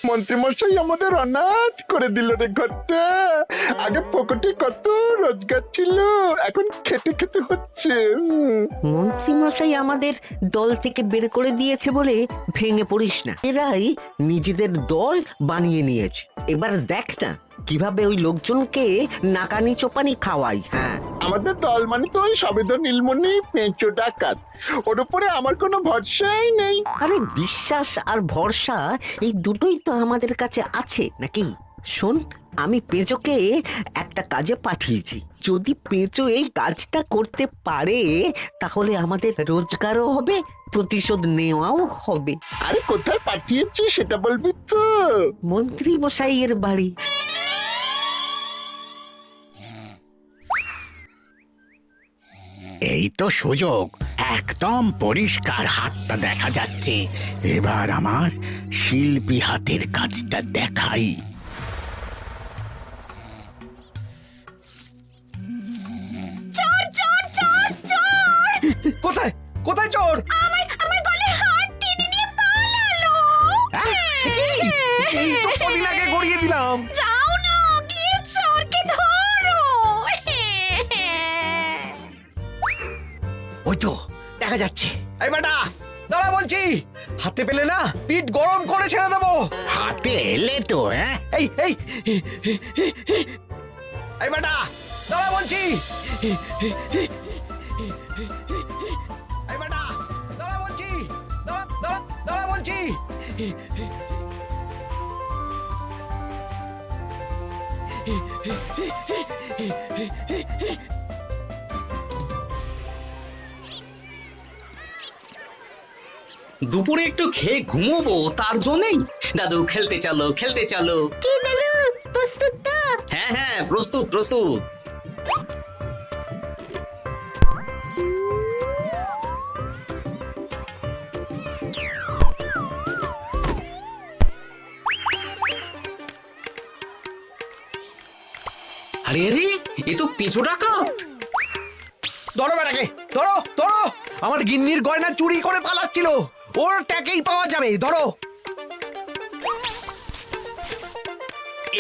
মন্ত্রীমশাই আমাদের অনাথ করে দিল রে ঘরটা। আগে পকেটে কত রোজগার ছিল, এখন খেটে খেতে হচ্ছে। মন্ত্রী মশাই আমাদের দল থেকে বের করে দিয়েছে বলে ভেঙে পড়িস না। এরাই নিজেদের দল বানিয়ে নিয়েছে। এবার দেখ না কিভাবে ওই লোকজনকে নাকানি চোপানি খাওয়াই। হ্যাঁ, আমাদের দল মানে তো ওই সবেদন নীলমণি পেঁচো ডাকাত, ওর উপরে আমার কোনো ভরসাই নেই। আরে বিশ্বাস আর ভরসা এই দুটোই তো আমাদের কাছে আছে নাকি? শোন, আমি পেঁচোকে একটা কাজে পাঠিয়েছি। যদি পেঁচো এই কাজটা করতে পারে তাহলে আমাদের রোজগারও হবে, প্রতিশোধ নেওয়াও হবে। আরে কোথায় পাঠিয়েছি সেটা বলবি তো? মন্ত্রী মশাইয়ের বাড়ি। এই তো সুযোগ, একদম পরিষ্কার হাতটা দেখা যাচ্ছে। এবার আমার শিল্পী হাতের কাজটা দেখাই। চোর চোর চোর চোর! কোথায় কোথায় চোর? আমার গলার হার টেনে নিয়ে পালালো। এই তো কদিন আগে গড়িয়ে দিলাম। যাও না, গিয়ে চোরকে ধরো। ওই তো দেখা যাচ্ছে। এই বেটা দাঁড়া বলছি, হাতে পেলে না পিঠ গরম করে ছেড়ে দেবো। হাতে এলে তো এই এই এই বেটা দাঁড়া বলছি। এই বেটা দাঁড়া বলছি, দাঁড়া বলছি। দুপুরে একটু খেয়ে ঘুমোবো তার জন্যই। দাদু খেলতে চলো খেলতে চলো। কি দাদু, প্রস্তুত তো? হ্যাঁ হ্যাঁ, প্রস্তুত প্রস্তুত। আরে আরে, এ তো পেঁচো ডাকাত। ধরো বেটাকে, ধরো ধরো। আমার গিন্নির গয়না চুরি করে পালাচ্ছিল, ওর ট্যাকেই পাওয়া যাবে। ধরো।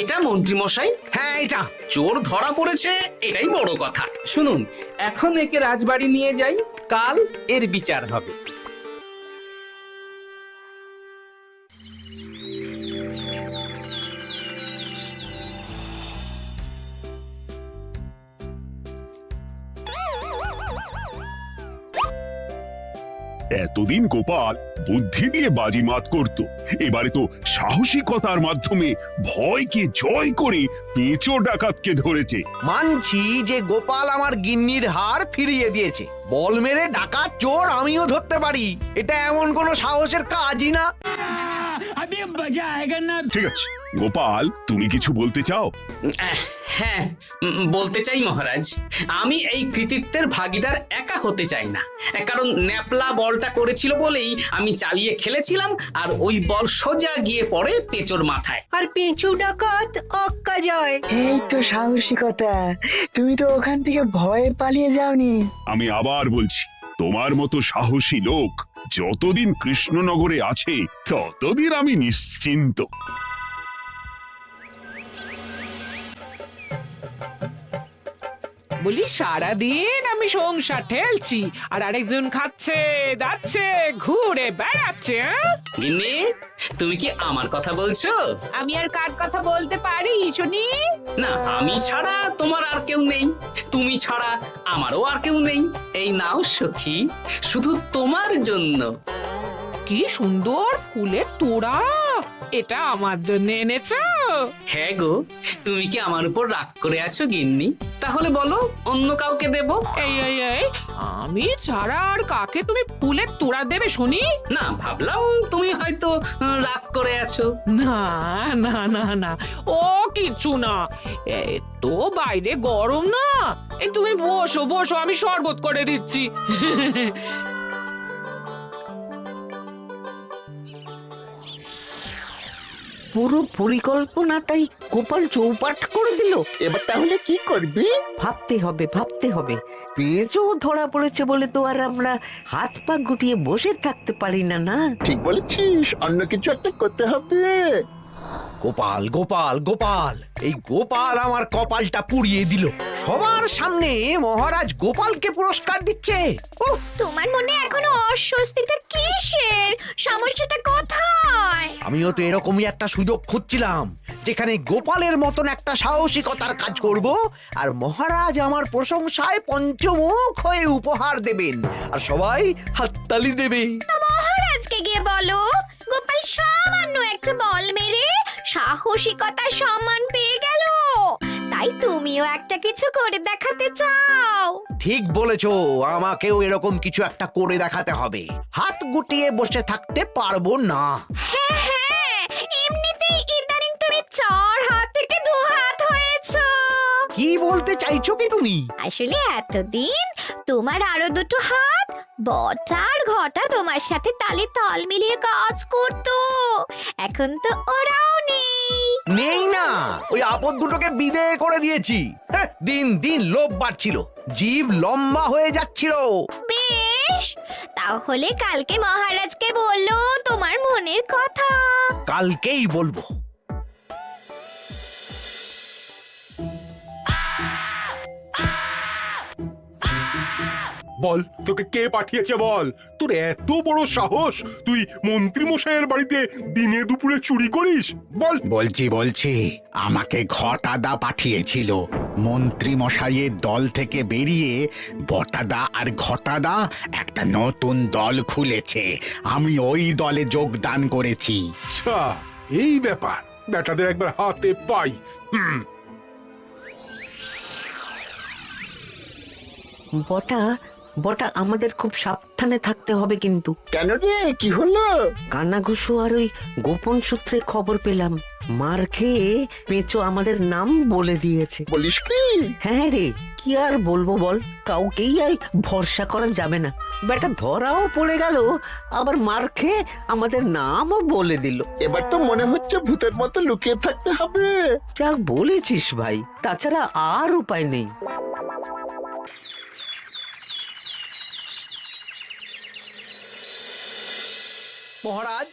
এটা মন্ত্রী মশাই, হ্যাঁ এটা। চোর ধরা পড়েছে, এটাই বড় কথা। শুনুন, এখন একে রাজবাড়ি নিয়ে যাই, কাল এর বিচার হবে। এতদিন গোপাল বুদ্ধি দিয়ে বাজিমাত করত, এবারে তো সাহসিকতার মাধ্যমে ভয়কে জয় করে পেঁচো ডাকাতকে ধরেছে। মানছি যে গোপাল আমার গিন্নির হার ফিরিয়ে দিয়েছে। বল মেরে ডাকাত চোর আমিও ধরতে পারি, এটা এমন কোনো সাহসের কাজই না। ঠিক আছে গোপাল, তুমি কিছু বলতে চাও? হ্যাঁ, বলতে চাই মহারাজ, আমি এই কৃতিত্বের ভাগীদার একা হতে চাই না। কারণ ন্যাপলা বলটা করেছিল বলেই আমি চালিয়ে খেলেছিলাম, আর ওই বল সোজা গিয়ে পড়ে পেঁচোর মাথায়। আর পেঁচু ডাকাত অক্কা যায়। এই তো সাহসিকতা, তুমি তো ওখান থেকে ভয়ে পালিয়ে যাওনি। আমি আবার বলছি, তোমার মতো সাহসী লোক যতদিন কৃষ্ণনগরে আছে ততদিন আমি নিশ্চিন্ত। বলি সারাদিন আমি সংসার ঠেলছি আর আরেকজন খাচ্ছে যাচ্ছে ঘুরে বেড়াচ্ছে। গিন্নি, তুমি কি আমার কথা বলছো? আমি আর কার কথা বলতে পারি শুনি? না, আমি ছাড়া তোমার আর কেউ নেই, তুমি ছাড়া আমারও আর কেউ নেই। এই নাও সখী, শুধু তোমার জন্য। কি সুন্দর ফুলের তোড়া, এটা আমার জন্য এনেছো? হ্যাঁ গো, তুমি কি আমার উপর রাগ করে আছো গিন্নি? তাহলে বলো, অন্য কাউকে দেব? এই এই এই, আমি ছাড়া আর কাকে তুমি ফুলের তোড়া দেবে শুনি? না, ভাবলাম তুমি হয়তো রাগ করে আছো। না না না না, ও কিছু না। এই তো বাইরে গরম না, এই তুমি বসো বসো, আমি শরবত করে দিচ্ছি। পুরো পরিকল্পনাটাই গোপাল চৌপাট করে দিল। এবার তাহলে কি করবি? ভাবতে হবে ভাবতে হবে। পেঁচো ধরা পড়েছে বলে তো আর আমরা হাত পা গুটিয়ে বসে থাকতে পারি না। না, ঠিক বলেছিস, অন্য কিছু একটা করতে হবে। গোপাল গোপাল গোপাল, এই গোপাল আমার কপালটা পুড়িয়ে দিল। সবার সামনে মহারাজ গোপালকে পুরস্কার দিচ্ছে। উফ, তোমার মনে এখনো অস্বস্তিটা কিসের? সমস্যাটা কোথায়? আমিও তো এরকমই একটা সুযোগ খুঁজছিলাম, যেখানে গোপালের মতন একটা সাহসিকতার কাজ করব, আর মহারাজ আমার প্রশংসায় পঞ্চমুখ হয়ে উপহার দেবেন, আর সবাই হাততালি দেবে। মহারাজকে গিয়ে বলো গোপাল সামান্য একটা বল মেরে সাহসিকতার সম্মান পেয়ে গেল, তাই তুমিও একটা কিছু করে দেখাতে চাও। ঠিক বলেছো, আমাকেও এরকম কিছু একটা করে দেখাতে হবে। হাত গুটিয়ে বসে থাকতে পারবো না। হ্যাঁ, এমনিতেই ইদানিং তুমি 4 হাত থেকে 2 হাত হয়েছো। কি বলতে চাইছো কি তুমি? আসলে এতদিন তোমার আরো 2 হাত বটা আর ঘটা তোমার সাথে তালে তাল মিলিয়ে কাজ করতো, এখন তো ওরাও নেই। নেই না, ওই আপদ দুটোকে বিদেয় করে দিয়েছি। হ্যাঁ, দিন দিন লোভ বাড়ছিল, জীব লম্বা হয়ে যাচ্ছিল। বেশ, তাহলে কালকে মহারাজকে বললো তোমার মনের কথা। কালকেই বলবো। বল, তোকে কে পাঠিয়েছে বল? তোর এত বড় সাহস, তুই মন্ত্রী মশাইয়ের বাড়িতে দিনে দুপুরে চুরি করিস? বল। বলছি আমাকে ঘটাদা পাঠিয়েছিল। মন্ত্রী মশাইয়ের দল থেকে বেরিয়ে বটাদা আর ঘটাদা একটা নতুন দল খুলেছে, আমি ওই দলে যোগদান করেছি। আচ্ছা, এই ব্যাপার। বেটাদের একবার হাতে পাই। বটা বটা আমাদের খুব সাবধানে থাকতে হবে কিন্তু। কেন রে, কি হলো? কানাঘুষো আর ওই গোপন সূত্রে খবর পেলাম, মার খেয়ে পেঁচো আমাদের নাম বলে দিয়েছে। বলিস কি? হ্যাঁ রে, কি আর বলবো বল, কাউকেই আর ভরসা করা যাবে না। বেটা ধরাও পড়ে গেল, আবার মার খেয়ে আমাদের নামও বলে দিল। এবার তো মনে হচ্ছে ভূতের মতো লুকিয়ে থাকতে হবে। যা বলেছিস ভাই, তাছাড়া আর উপায় নেই। মহারাজ,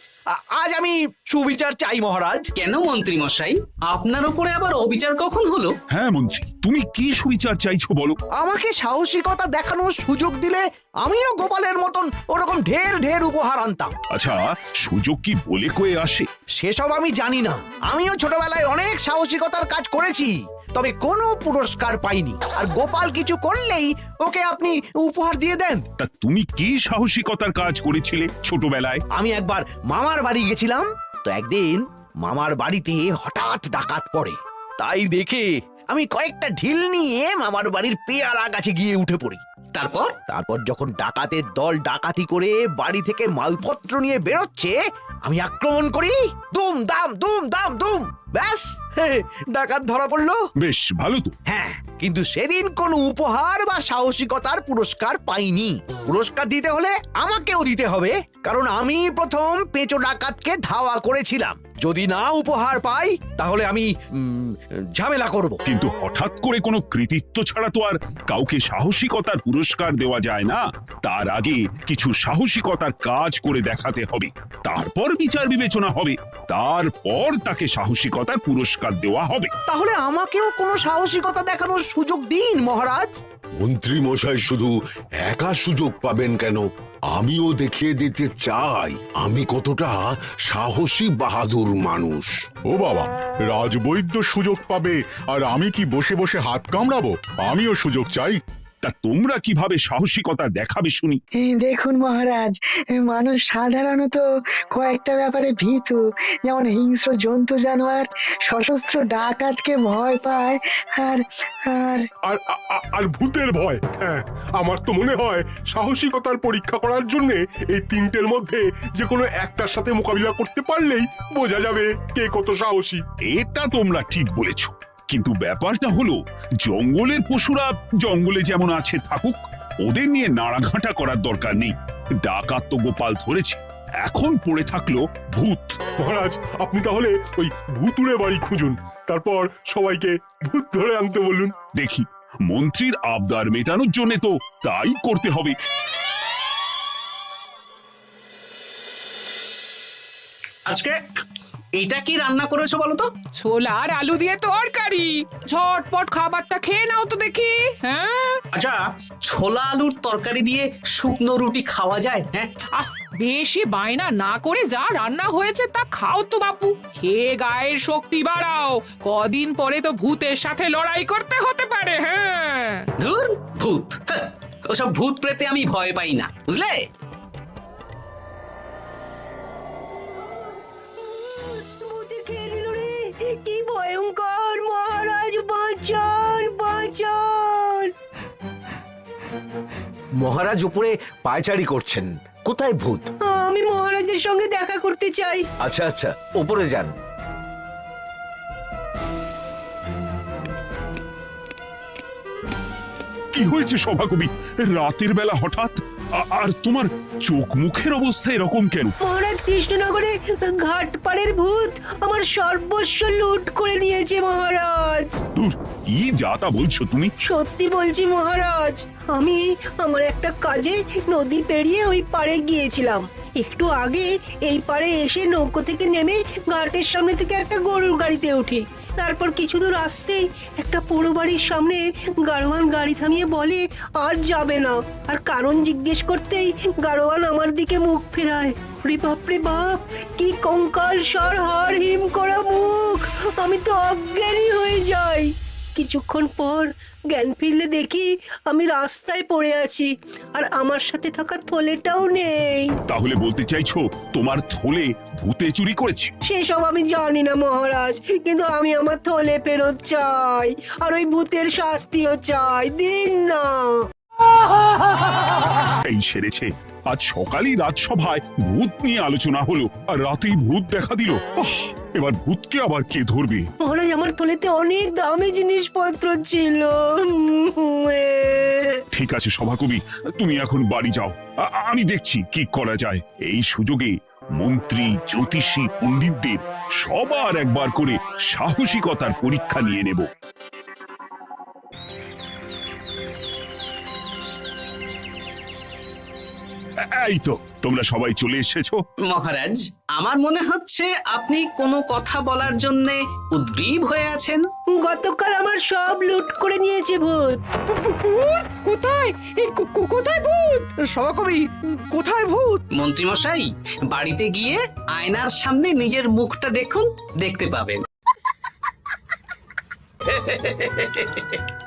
আজ আমি সুবিচার চাই মহারাজ। কেন মন্ত্রী মশাই, আপনার উপরে আবার অবিচার কখন হলো? হ্যাঁ মন্ত্রী, তুমি কি সুবিচার চাইছো বলো? আমাকে সাহসিকতা দেখানোর সুযোগ দিলে আমিও গোপালের মতন ওরকম ঢের ঢের উপহার আনতাম। আচ্ছা, সুযোগ কি বলে কয়ে আসে? সেসব আমি জানি না। আমিও ছোটবেলায় অনেক সাহসিকতার কাজ করেছি, তবে কোনো পুরস্কার পাইনি। আর গোপাল কিছু করলেই ওকে আপনি উপহার দিয়ে দেন। তা তুমি কি সাহসিকতার কাজ করেছিলে ছোটবেলায়? আমি একবার মামার বাড়ি গেছিলাম, তো একদিন মামার বাড়িতে হঠাৎ ডাকাত পড়ে। তাই দেখে আমি কয়েকটা ঢিল নিয়ে মামার বাড়ির পেয়ারা গাছে গিয়ে উঠে পড়ি। তারপর যখন ডাকাতের দল ডাকাতি করে বাড়ি থেকে মালপত্র নিয়ে বেরোচ্ছে, আমি আক্রমণ করি। দুম দাম দুম দাম দুম, ব্যাস, ডাকাত ধরা পড়লো। বেশ ভালো তো। হ্যাঁ, কিন্তু সেদিন কোনো উপহার বা সাহসিকতার পুরস্কার পাইনি। পুরস্কার দিতে হলে আমাকেও দিতে হবে, কারণ আমি প্রথম পেঁচো ডাকাতকে ধাওয়া করেছিলাম। যদি না উপহার পাই তাহলে আমি ঝামেলা করব। কিন্তু হঠাৎ করে কোনো কৃতিত্ব ছাড়া তো আর কাউকে সাহসিকতার পুরস্কার দেওয়া যায় না। তার আগে কিছু সাহসিকতার কাজ করে দেখাতে হবে, তারপর বিচার বিবেচনা হবে, তারপর তাকে সাহসিকতার পুরস্কার দেওয়া হবে। তাহলে আমাকেও কোনো সাহসিকতা দেখানোর সুযোগ দিন মহারাজ। মন্ত্রী মশাই শুধু একা সুযোগ পাবেন কেন, আমিও দেখিয়ে দিতে চাই আমি কতটা সাহসী বাহাদুর মানুষ। ও বাবা, রাজবৈদ্য সুযোগ পাবে আর আমি কি বসে বসে হাত কামড়াবো? আমিও সুযোগ চাই। তা তোমরা কিভাবে সাহসিকতা দেখাবে শুনি? দেখুন মহারাজ, মানুষ সাধারণত কয়েকটা ব্যাপারে ভীতু, যেমন হিংস্র জন্তু জানোয়ার, সশস্ত্র ডাকাতকে ভয় পায়, আর আর আর আর ভূতের ভয়। হ্যাঁ, আমার তো মনে হয় সাহসিকতার পরীক্ষা করার জন্য এই তিনটের মধ্যে যে কোনো একটার সাথে মোকাবিলা করতে পারলেই বোঝা যাবে কে কত সাহসী। এটা তোমরা ঠিক বলেছো, কিন্তু ব্যাপারটা হলো জঙ্গলের পশুরা জঙ্গলে যেমন আছে থাকুক, ওদের নিয়ে নাড়াঘাটা করার দরকার নেই। ডাকাত তো গোপাল ধরেছে, এখন পড়ে থাকলো ভূত। মহারাজ, আপনি তাহলে ওই ভূতুড়ে বাড়ি খুঁজুন, তারপর সবাইকে ভূত ধরে আনতে বলুন। দেখি, মন্ত্রীর আবদার মেটানোর জন্য তো তাই করতে হবে। আজকে এটা কি রান্না করেছো বলো তো? ছোলা আর আলু দিয়ে তরকারি। ঝটপট খাবারটা খেয়ে নাও তো দেখি। হ্যাঁ, আচ্ছা, ছোলা আলুর তরকারি দিয়ে শুকনো রুটি খাওয়া যায়? হ্যাঁ, আহ বেশি বায়না না করে যা রান্না হয়েছে তা খাও তো বাপু। খেয়ে গায়ের শক্তি বাড়াও, কদিন পরে তো ভূতের সাথে লড়াই করতে হতে পারে। হ্যাঁ, ধুর ভূত, হ্যাঁ, ওসব ভূত প্রেতে আমি ভয় পাই না, বুঝলে? কি ভয়ঙ্কর! মহারাজ বাঁচান, বাঁচান! মহারাজ উপরে পায়চারি করছেন, কোথায় ভূত? আমি মহারাজের সঙ্গে দেখা করতে চাই। আচ্ছা আচ্ছা, উপরে যান। কি হয়েছে সভাকবি? রাতের বেলা হঠাৎ আর তোমার চোখ মুখের অবস্থা এরকম কেন? মহারাজ, কৃষ্ণনগরে ঘাটপাড়ের ভূত আমার সর্বস্ব লুট করে নিয়েছে মহারাজ। দূর, কি যা তা বলছো তুমি? সত্যি বলছি মহারাজ, আমি আমার একটা কাজে নদী পেরিয়ে ওই পাড়ে গিয়েছিলাম। একটু আগে এই পাড়ে এসে নৌকো থেকে নেমে ঘাটের সামনে থেকে একটা গরুর গাড়িতে উঠি। তারপর কিছু দূর আসতেই একটা পোড়ো বাড়ির সামনে গাড়োয়ান গাড়ি থামিয়ে বলে আর যাবে না। আর কারণ জিজ্ঞেস করতেই গাড়োয়ান আমার দিকে মুখ ফেরায়। রে বাপ রে বাপ, কি কঙ্কাল সার হাড় হিম করা মুখ! আমি তো অজ্ঞানী হয়ে যাই। কিছুক্ষণ পর জ্ঞান ফিরলে দেখি আমি রাস্তায় পড়ে আছি, আর আমার সাথে থাকা থলেটাও নেই। তাহলে বলতে চাইছো তোমার থলে ভূতে চুরি করেছে? সেসব আমি জানি না মহারাজ, কিন্তু আমি আমার থলে ফেরত চাই, আর ওই ভূতের শাস্তিও চাই। দিন না। এই সেরেছে, আজ সকালেই রাজসভায় ভূত নিয়ে আলোচনা হলো আর রাতেই ভূত দেখা দিল। এবার ভূতকে আবার কে ধরবে? মহারাজ, আমার থলেতে অনেক দামি জিনিসপত্র ছিল। ঠিক আছে সভাকবি, তুমি এখন বাড়ি যাও, আমি দেখছি কি করা যায়। এই সুযোগে মন্ত্রী, জ্যোতিষী, পণ্ডিতদের সবার একবার করে সাহসিকতার পরীক্ষা নিয়ে নেব। এই তো তোমরা সবাই চলে এসেছো। মহারাজ, আমার মনে হচ্ছে আপনি কোনো কথা বলার জন্য উদ্গ্রীব হয়ে আছেন। গতকাল আমার সব লুট করে নিয়েছে ভূত। কোথায়? কোথায় ভূত? সভাকবি, কোথায় ভূত? মন্ত্রীমশাই, বাড়িতে গিয়ে আয়নার সামনে নিজের মুখটা দেখুন, দেখতে পাবেন।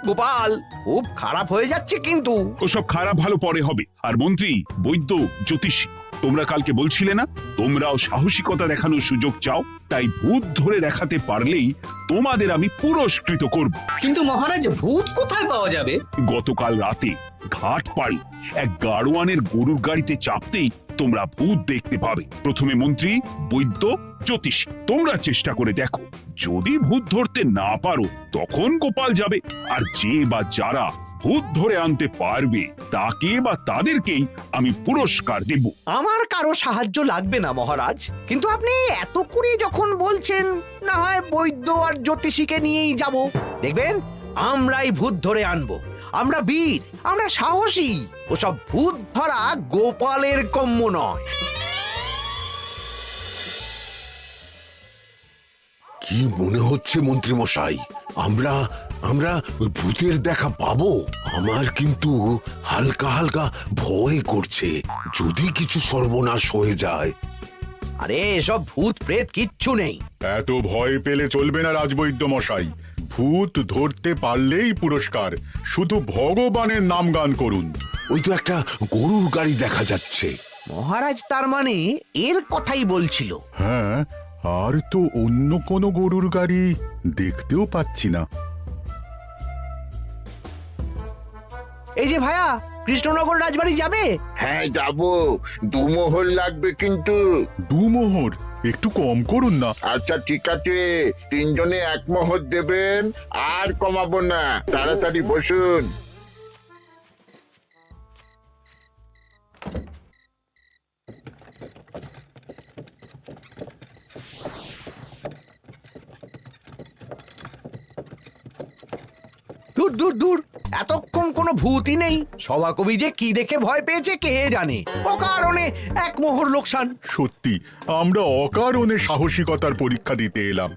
গোপাল, খুব খারাপ হয়ে যাচ্ছে কিন্তু। ওসব খারাপ ভালো পরে হবে। আর মন্ত্রী, বৈদ্য, জ্যোতিষী, তোমরা কালকে বলছিলে না তোমরাও সাহসিকতা দেখানোর সুযোগ চাও? তাই ভূত ধরে দেখাতে পারলেই তোমাদের আমি পুরস্কৃত করব। কিন্তু মহারাজ, ভূত কোথায় পাওয়া যাবে? গতকাল রাতে ঘাট পাড়ি এক গাড়োয়ানের গরুর গাড়িতে চাপতেই তোমরা ভূত দেখতে পাবে। প্রথমে মন্ত্রী, বৈদ্য, জ্যোতিষী, তোমরা চেষ্টা করে দেখো। যদি ভূত ধরতে না পারো তখন গোপাল যাবে, আর যে বা যারা ভূত ধরে আনতে পারবে তাকে বা তাদেরকেই আমি পুরস্কার দেব। আমার কারো সাহায্য লাগবে না মহারাজ, কিন্তু আপনি এত করে যখন বলছেন, না হয় বৈদ্য আর জ্যোতিষীকে নিয়েই যাব। দেখবেন আমরাই ভূত ধরে আনবো। আমরা বীর, আমরা সাহসী। ওসব ভূত ধরা গোপালের কম্য নয়। কি মনে হচ্ছে মন্ত্রী মশাই, আমরা আমরা ওই ভূতের দেখা পাবো? আমার কিন্তু হালকা হালকা ভয় করছে, যদি কিছু সর্বনাশ হয়ে যায়। আরে এসব ভূত প্রেত কিচ্ছু নেই। এত ভয় পেলে চলবে না রাজবৈদ্য মশাই। ভূত ধরতে পারলেই পুরস্কার, শুধু ভগবানের নাম গান করুন। ওই তো একটা গরুর গাড়ি দেখা যাচ্ছে। মহারাজ তার মানে এর কথাই বলছিল। হ্যাঁ, আর তো অন্য কোনো গরুর গাড়ি দেখতেও পাচ্ছি না। এই যে ভায়া, কৃষ্ণনগর রাজবাড়ি যাবে? হ্যাঁ যাবো, 2 মোহর লাগবে কিন্তু। 2 মোহর একটু কম করুন না। আচ্ছা ঠিক আছে, 3 জনে 1 মোহর দেবেন, আর কমাবো না। তাড়াতাড়ি বসুন। দূর দূর দূর, এতক্ষণ কোনো ভূতই নেই। সভাকবি যে কি দেখে ভয় পেয়েছে কে জানে। অকারণে এক মোহর লোকসান। সত্যি আমরা অকারণে সাহসিকতার পরীক্ষা দিতে এলাম।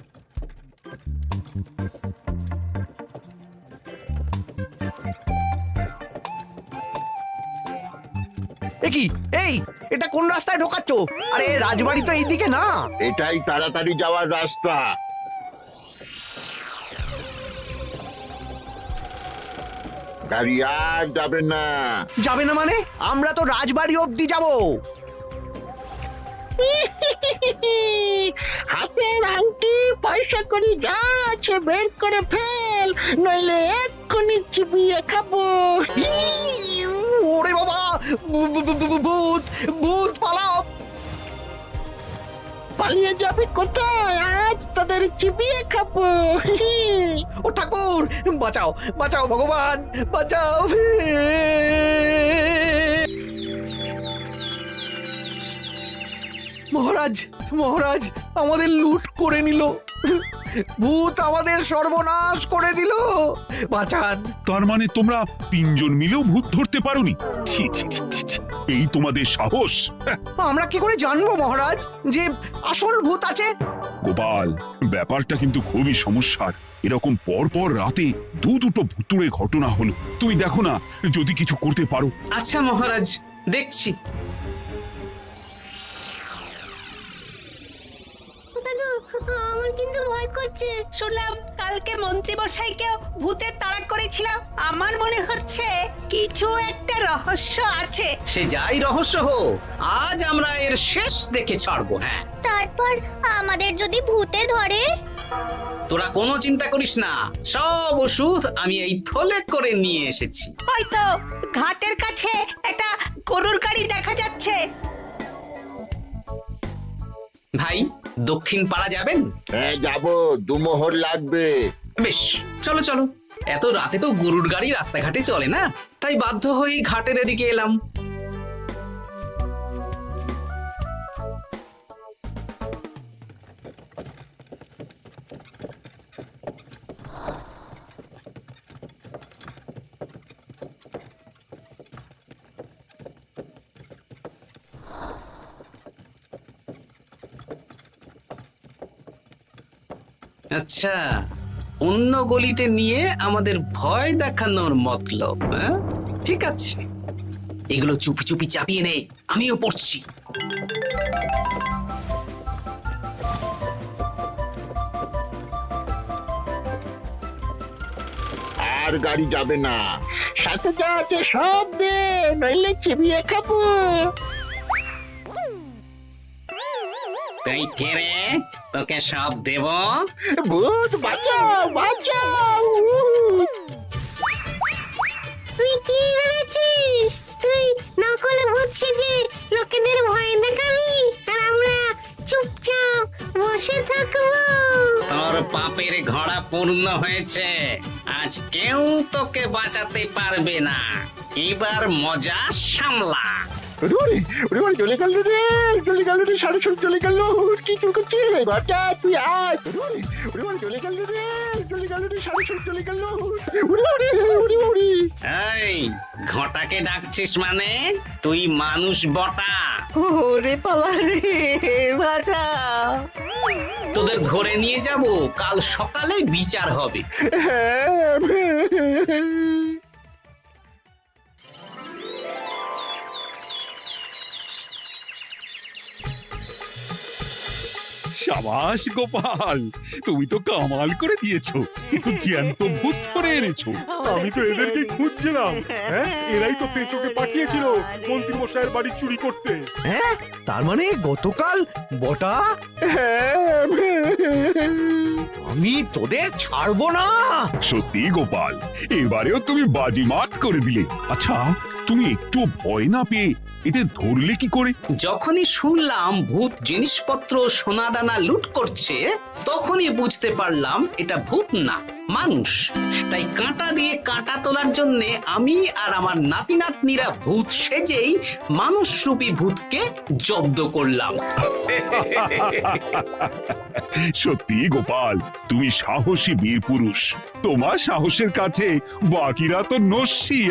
কি এই এটা কোন রাস্তায় ঢোকাচ্ছ? আরে রাজবাড়ি তো এইদিকে না। এটাই তাড়াতাড়ি যাওয়ার রাস্তা। গাড়ি আর যাবে না। যাবে না মানে? আমরা তো রাজবাড়ি অবধি যাব। হাতের আংটি পয়সা করি যা আছে বের করে ফেল, নইলে এক্ষুনি চিবিয়ে খাবো। ওরে বাবা, ভূত ভূত পালাও। পালিয়ে যাবে কোথায়? আজ তাদের চিবিয়ে খাবো। ও ঠাকুর, বাঁচাও বাঁচাও ভগবান বাঁচাও। মহারাজ মহারাজ আমাদের লুট করে নিল। ভূত আমাদের সর্বনাশ করে দিল। বাঁচান। তার মানে তোমরা তিনজন মিলেও ভূত ধরতে পারোনি? ছি ছি ছি ছি ছি। এই তোমাদের সাহস! আমরা কি করে জানবো মহারাজ যে আসল ভূত আছে? গোপাল, ব্যাপারটা কিন্তু খুবই সমস্যার। এরকম পর পর রাতে দুটো ভুতুড়ে ঘটনা হলো। তুমি দেখো না যদি কিছু করতে পারো। আচ্ছা মহারাজ, দেখছি। আমার কিন্তু ভয় করছে। শুনলাম কালকে মন্ত্রী মশাইকেও ভূতের তাড়া করেছিলাম। আমার মনে হচ্ছে কিছু একটা রহস্য আছে। সে যাই রহস্য হোক, আজ আমরা এর শেষ দেখে ছাড়বো। হ্যাঁ, তারপর আমাদের যদি ভূতে ধরে? তোরা কোনো চিন্তা করিস না, সব ওষুধ আমি এই থলে করে নিয়ে এসেছি। হয়তো ঘাটের কাছে একটা গরুর গাড়ি দেখা যাচ্ছে। ভাই, দক্ষিণ পাড়া যাবেন? হ্যাঁ যাবো, 2 মোহর লাগবে। বেশ, চলো চলো। এত রাতে তো গরুর গাড়ি রাস্তাঘাটে চলে না, তাই বাধ্য হয়ে ঘাটের এদিকে এলাম। আচ্ছা, অন্য গলিতে নিয়ে আমাদের ভয় দেখানোর মতলব। হ্যাঁ, ঠিক আছে, এগুলো চুপি চুপি চাপিয়ে নে, আমিও পড়ছি। আর গাড়ি যাবে না। সাথে যা আছে সব দে, নইলে চিবিয়ে খাবো। তুই কে রে? তোকে সব দেব? ভূত বাঁচাও বাঁচাও। তুই কি ভেবেছিস? তুই নকল ভূত সেজে লোকেদের ভয় দেখাবি আর আমরা চুপচাপ বসে থাকবো? তোর পাপের ঘোড়া পূর্ণ হয়েছে। আজ কেউ তোকে বাঁচাতে পারবে না। এবার মজা সামলা। চলে গেল রে, চলে গেল রে, সাড়ে সব চলে গেল। কি চুল করছে বাচ্চা? তুই আয়। চলে গেল রে, চলে গেল রে, সাড়ে সব চলে গেল। এই ঘটাকে ডাকছিস মানে? তুই মানুষ বটা। ওরে বাবা রে, বাঁচা। তোদের ধরে নিয়ে যাব, কাল সকালে বিচার হবে। সাবাস গোপাল, তুমি তো কামাল করে দিয়েছো। কিন্তু জ্যান্ত ভূত ধরে এনেছো। আমি তো এদেরকে খুঁজছিলাম। হ্যাঁ, এরাই তো পেঁচোকে পাঠিয়েছিল মন্ত্রী মশাইয়ের বাড়ি চুরি করতে। হ্যাঁ, তার মানে গতকাল বটা। আমি তোদের ছাড়বো না। সত্যি গোপাল, এবারেও তুমি বাজিমাত করে দিলে। আচ্ছা, তুমি একটু ভয় না পেয়ে এদের ধরলে কি করে? যখনই শুনলাম ভূত জিনিসপত্র সোনাদানা লুট করছে, তখনই বুঝতে পারলাম এটা ভূত না, মানুষ। তাই কাঁটা দিয়ে কাঁটা তোলার জন্য আমি আর আমার নাতি নাতনিরা ভূত সেজেই মানুষরূপী ভূতকে জব্দ করলাম। সত্যি গোপাল, তুমি সাহসী বীর পুরুষ। তোমার সাহসের কাছে বাকিরা তো নস্যি।